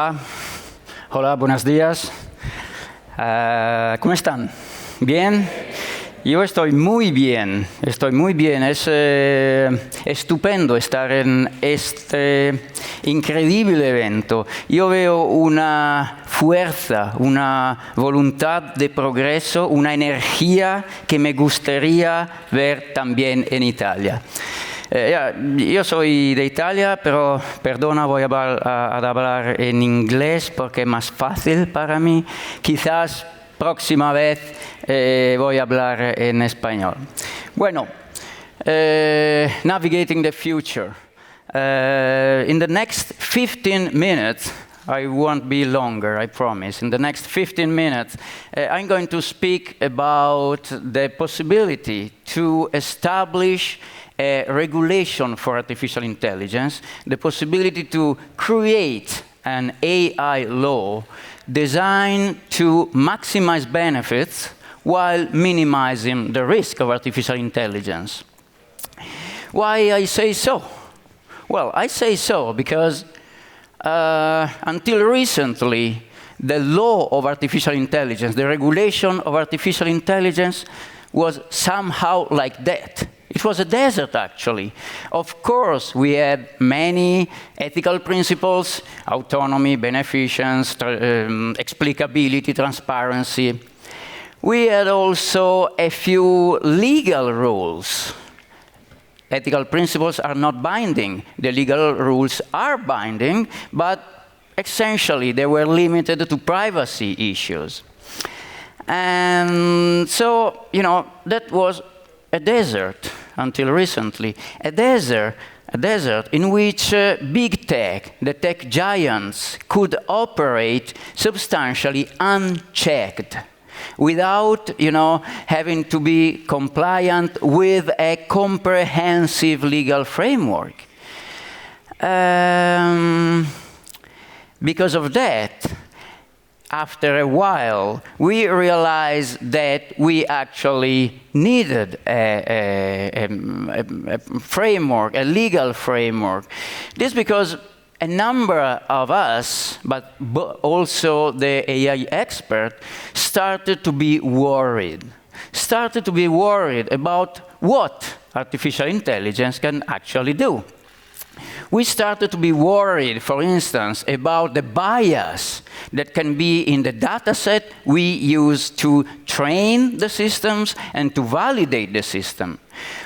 Hola, hola, buenos días. ¿Cómo están? ¿Bien? Yo estoy muy bien, Es estupendo estar en este increíble evento. Yo veo una fuerza, una voluntad de progreso, una energía que me gustaría ver también en Italia. Yo soy de Italia, pero perdona, voy a hablar en inglés porque es más fácil para mí. Quizás próxima vez voy a hablar en español. Bueno, navigating the future. In the next 15 minutes, I won't be longer, I promise. In the next 15 minutes, I'm going to speak about the possibility to establish a regulation for artificial intelligence, the possibility to create an AI law designed to maximize benefits while minimizing the risk of artificial intelligence. Why I say so? Well, I say so because until recently, the law of artificial intelligence, the regulation of artificial intelligence was somehow like that. It was a desert, actually. Of course, we had many ethical principles, autonomy, beneficence, explicability, transparency. We had also a few legal rules. Ethical principles are not binding. The legal rules are binding, but essentially they were limited to privacy issues. And so, that was a desert until recently, a desert in which big tech, the tech giants, could operate substantially unchecked, without, having to be compliant with a comprehensive legal framework. Because of that, after a while, we realized that we actually needed a framework, a legal framework. This because a number of us, but also the AI expert, started to be worried about what artificial intelligence can actually do. We started to be worried, for instance, about the bias that can be in the data set we use to train the systems and to validate the system.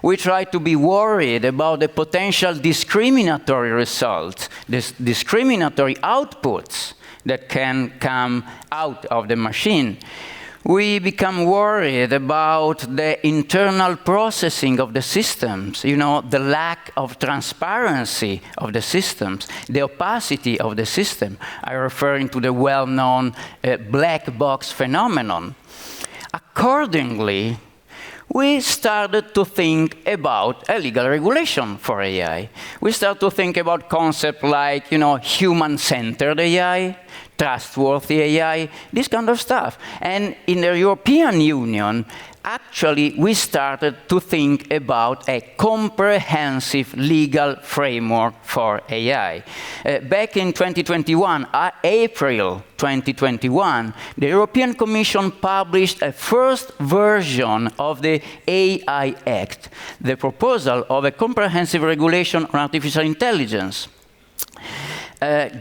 We tried to be worried about the potential discriminatory results, discriminatory outputs that can come out of the machine. We become worried about the internal processing of the systems, the lack of transparency of the systems, the opacity of the system. I'm referring to the well-known black box phenomenon. Accordingly, we started to think about a legal regulation for AI. We started to think about concepts like, human-centered AI, trustworthy AI, this kind of stuff. And in the European Union, actually, we started to think about a comprehensive legal framework for AI. Back in 2021, April 2021, the European Commission published a first version of the AI Act, the proposal of a comprehensive regulation on artificial intelligence.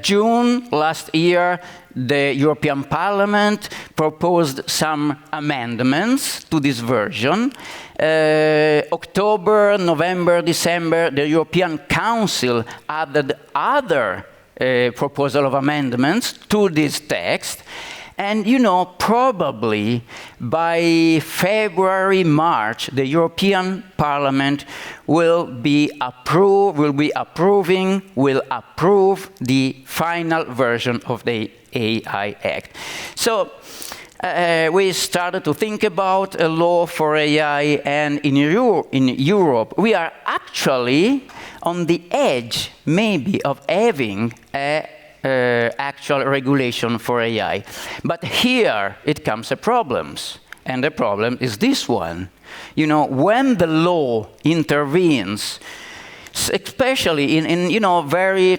June last year, the European Parliament proposed some amendments to this version. October, November, December, the European Council added other proposal of amendments to this text. And probably by February, March, the European Parliament will approve the final version of the AI Act. So we started to think about a law for AI, and in Europe, we are actually on the edge, maybe, of having a actual regulation for AI. But here it comes to problems. And the problem is this one. When the law intervenes, especially in very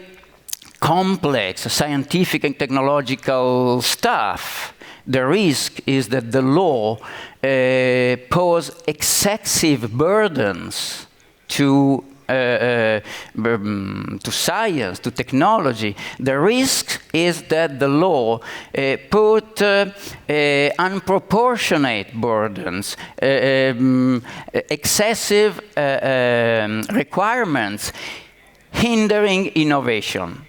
complex scientific and technological stuff, the risk is that the law pose excessive burdens to science, to technology. The risk is that the law put unproportionate burdens, excessive requirements, hindering innovation.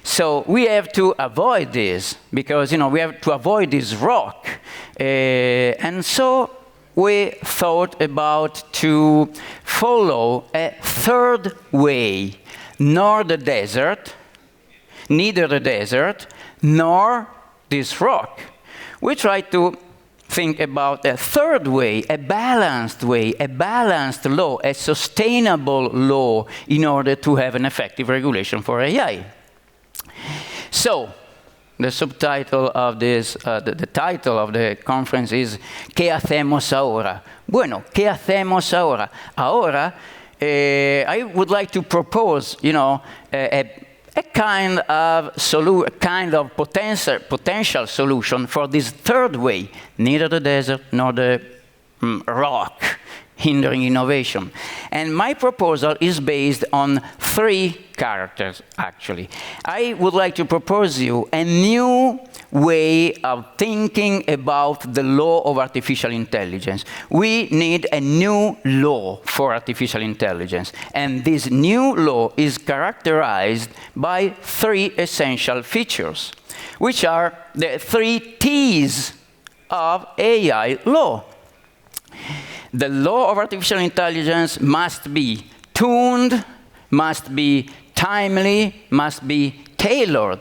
So we have to avoid this, because we have to avoid this rock. And so we thought about to follow a third way, neither the desert, nor this rock. We tried to think about a third way, a balanced law, a sustainable law, in order to have an effective regulation for AI. So, the subtitle of this, the title of the conference is ¿Qué hacemos ahora? Bueno, ¿qué hacemos ahora? Ahora, I would like to propose, a kind of potential solution for this third way, neither the desert nor the rock, hindering innovation. And my proposal is based on three characters, actually. I would like to propose you a new way of thinking about the law of artificial intelligence. We need a new law for artificial intelligence. And this new law is characterized by three essential features, which are the three T's of AI law. The law of artificial intelligence must be tuned, must be timely, must be tailored.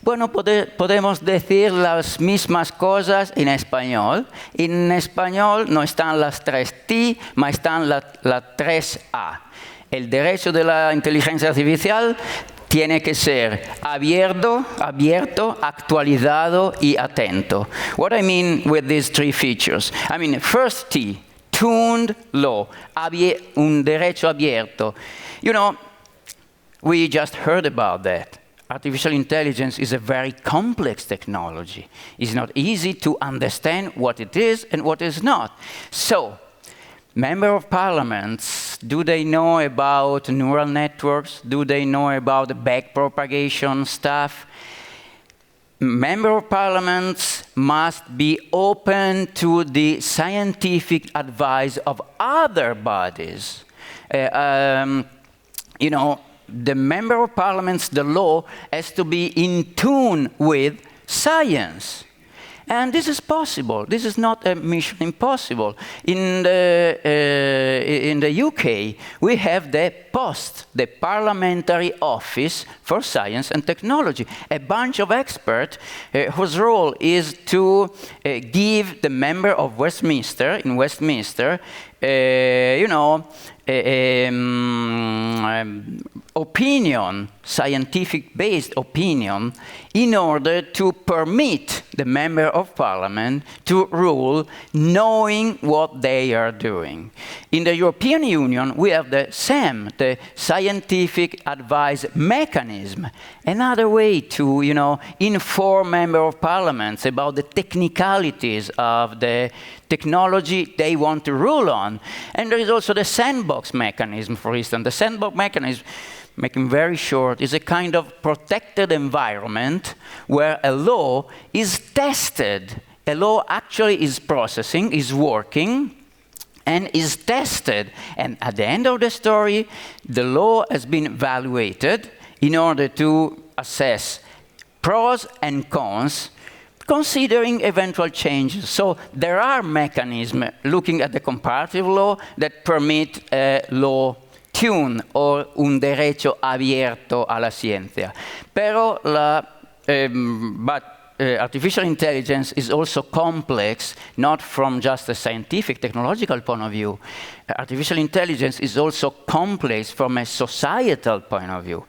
Bueno, podemos decir las mismas cosas en español. En español no están las tres T, mas están las tres A. El derecho de la inteligencia artificial tiene que ser abierto, actualizado y atento. What I mean with these three features? I mean, first T, tuned law, un derecho abierto. We just heard about that. Artificial intelligence is a very complex technology. It's not easy to understand what it is and what is not. So, Member of Parliaments, do they know about neural networks? Do they know about the backpropagation stuff? Member of Parliaments must be open to the scientific advice of other bodies. The Member of Parliaments, the law, has to be in tune with science. And this is possible. This is not a mission impossible. In the UK, we have the POST, the Parliamentary Office for Science and Technology, a bunch of experts whose role is to give the member of Westminster, opinion, scientific-based opinion, in order to permit the Member of Parliament to rule knowing what they are doing. In the European Union, we have the SAM, the Scientific Advice Mechanism, another way to, inform Member of Parliaments about the technicalities of the technology they want to rule on. And there is also the sandbox mechanism, for instance. The sandbox mechanism, making very short, is a kind of protected environment where a law is tested. A law actually is processing, is working, and is tested. And at the end of the story, the law has been evaluated in order to assess pros and cons, considering eventual changes. So there are mechanisms looking at the comparative law that permit a law tune or un derecho abierto a la ciencia. Pero artificial intelligence is also complex, not from just a scientific, technological point of view. Artificial intelligence is also complex from a societal point of view.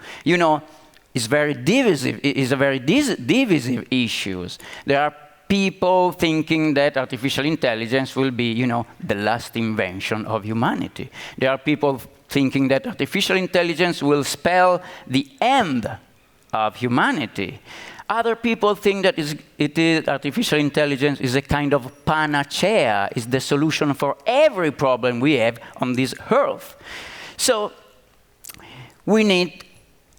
It's very divisive. It is a very divisive issues. There are people thinking that artificial intelligence will be, the last invention of humanity. There are people thinking that artificial intelligence will spell the end of humanity. Other people think that artificial intelligence is a kind of panacea, is the solution for every problem we have on this earth. So we need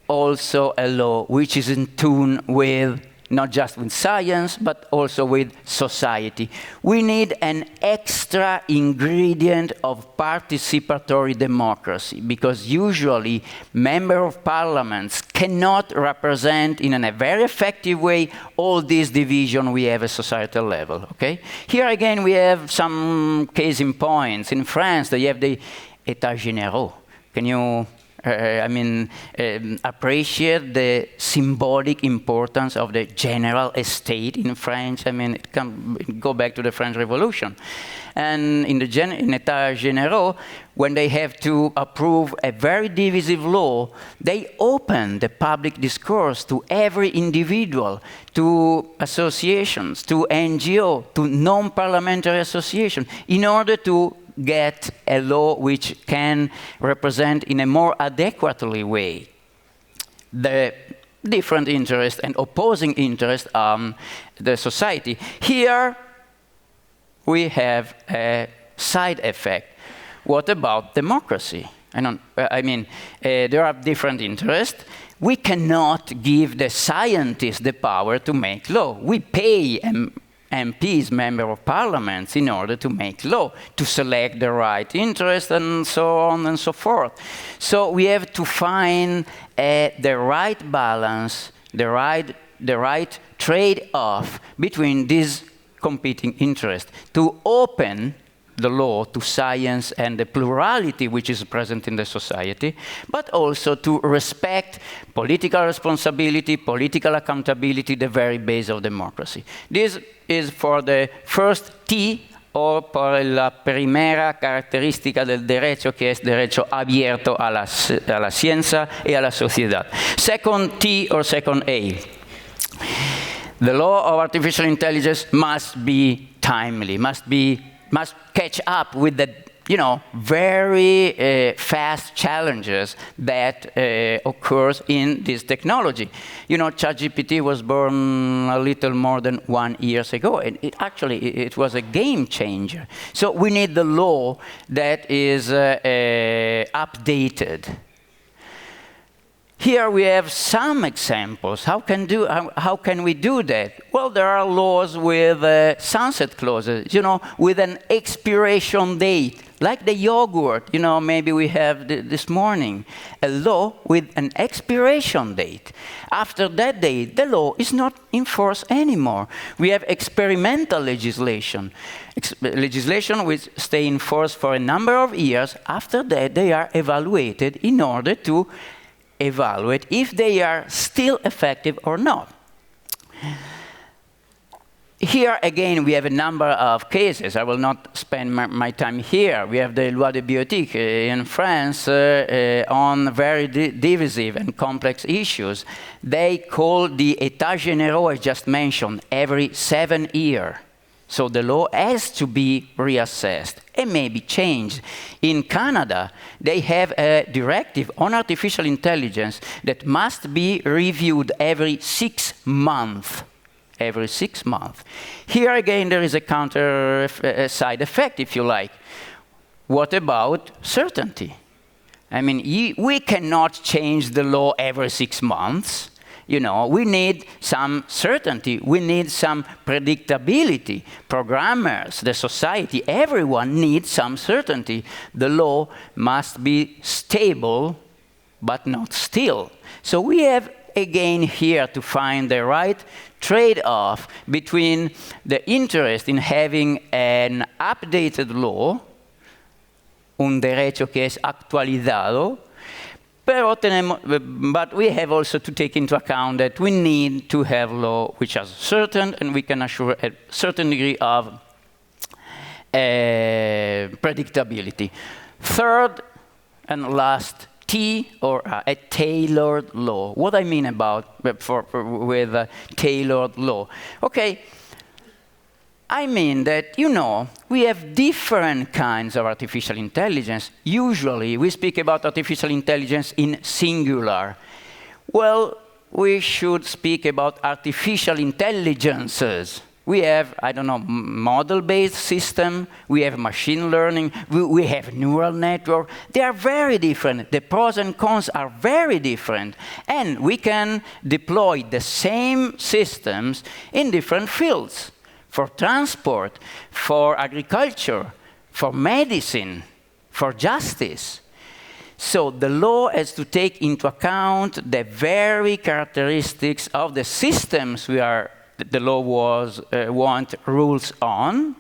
also a law which is in tune with not just with science, but also with society. We need an extra ingredient of participatory democracy, because usually members of parliaments cannot represent in a very effective way all this division we have at societal level, okay? Here again we have some case in points. In France, they have the États généraux. Can you appreciate the symbolic importance of the general estate in French? I mean, it can go back to the French Revolution. And in États généraux, when they have to approve a very divisive law, they open the public discourse to every individual, to associations, to NGO, to non-parliamentary associations, in order to get a law which can represent in a more adequately way the different interests and opposing interests of the society. Here we have a side effect. What about democracy? There are different interests. We cannot give the scientists the power to make law. We pay MPs, members of parliaments, in order to make law, to select the right interest, and so on and so forth. So we have to find the right balance, the right trade-off between these competing interests, to open the law to science and the plurality which is present in the society, but also to respect political responsibility, political accountability, the very base of democracy. This is for the first T, o por la primera característica del derecho, que es derecho abierto a la ciencia y a la sociedad. Second T or second A. The law of artificial intelligence must be timely, must catch up with the very fast challenges that occurs in this technology. ChatGPT was born a little more than 1 year ago, and it was a game changer. So we need the law that is updated. Here we have some examples. How can we do that? Well, there are laws with sunset clauses, with an expiration date, like the yogurt, maybe we have this morning, a law with an expiration date. After that date, the law is not in force anymore. We have experimental legislation, legislation which stay in force for a number of years. After that, they are evaluated in order to evaluate if they are still effective or not. Here again we have a number of cases. I will not spend my time here. We have the loi de bioéthique in France on very divisive and complex issues. They call the États généraux, I just mentioned, every 7 years. So the law has to be reassessed and maybe changed. In Canada, they have a directive on artificial intelligence that must be reviewed every 6 months. Every 6 months. Here again, there is a counter side effect, if you like. What about certainty? We cannot change the law every 6 months. We need some certainty. We need some predictability. Programmers, the society, everyone needs some certainty. The law must be stable, but not still. So we have, again, here to find the right trade-off between the interest in having an updated law, un derecho que es actualizado, but we have also to take into account that we need to have law which are certain, and we can assure a certain degree of predictability. Third and last T, or a tailored law. What I mean with tailored law? Okay. I mean that, we have different kinds of artificial intelligence. Usually, we speak about artificial intelligence in singular. Well, we should speak about artificial intelligences. We have, I don't know, model-based system, we have machine learning, we have neural network. They are very different. The pros and cons are very different. And we can deploy the same systems in different fields, for transport, for agriculture, for medicine, for justice. So the law has to take into account the very characteristics of the systems the law want rules on,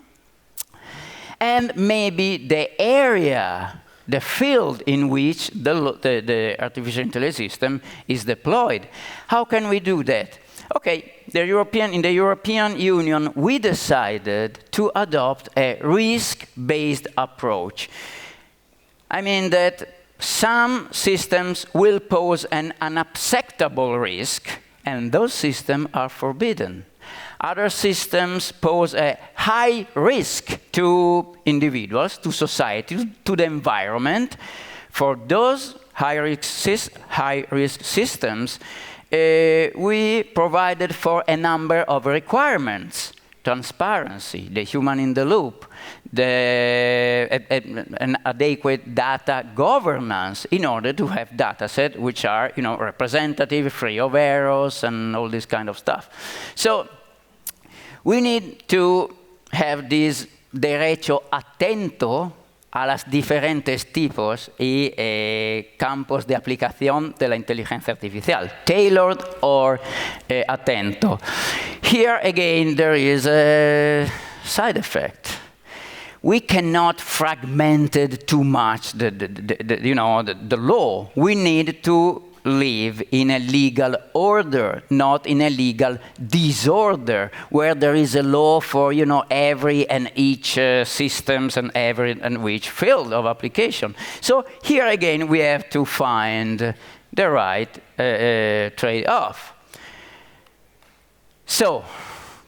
and maybe the area, the field in which the artificial intelligence system is deployed. How can we do that? Okay, in the European Union, we decided to adopt a risk-based approach. I mean that some systems will pose an unacceptable risk, and those systems are forbidden. Other systems pose a high risk to individuals, to society, to the environment. For those high-risk systems, we provided for a number of requirements: transparency, the human in the loop, an adequate data governance in order to have data sets which are, representative, free of errors, and all this kind of stuff. So we need to have this derecho atento a los diferentes tipos y campos de aplicación de la inteligencia artificial, tailored or atento. Here again there is a side effect. We cannot fragment it too much the law. We need to live in a legal order, not in a legal disorder, where there is a law for every and each systems and every and each field of application. So here again we have to find the right trade-off. So,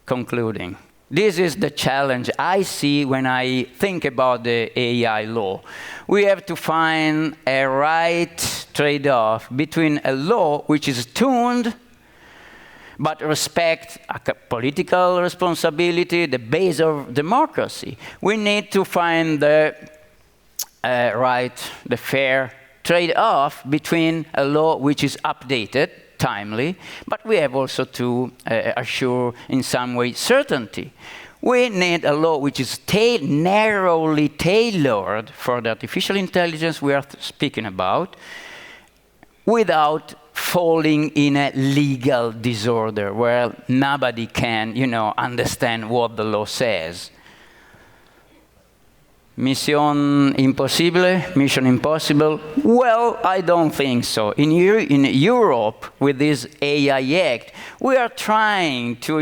concluding, this is the challenge I see when I think about the AI law. We have to find a right trade-off between a law which is tuned but respects political responsibility, the base of democracy. We need to find the fair trade-off between a law which is updated, timely, but we have also to assure in some way certainty. We need a law which is narrowly tailored for the artificial intelligence we are speaking about, without falling in a legal disorder where nobody can, understand what the law says. Mission impossible? Well, I don't think so. In Europe, with this AI Act, we are trying to,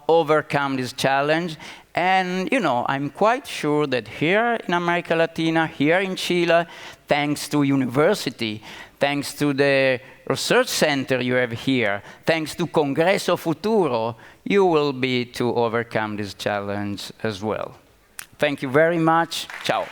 overcome this challenge. And, I'm quite sure that here in America Latina, here in Chile, thanks to university, thanks to the research center you have here, thanks to Congreso Futuro, you will be to overcome this challenge as well. Thank you very much. Ciao.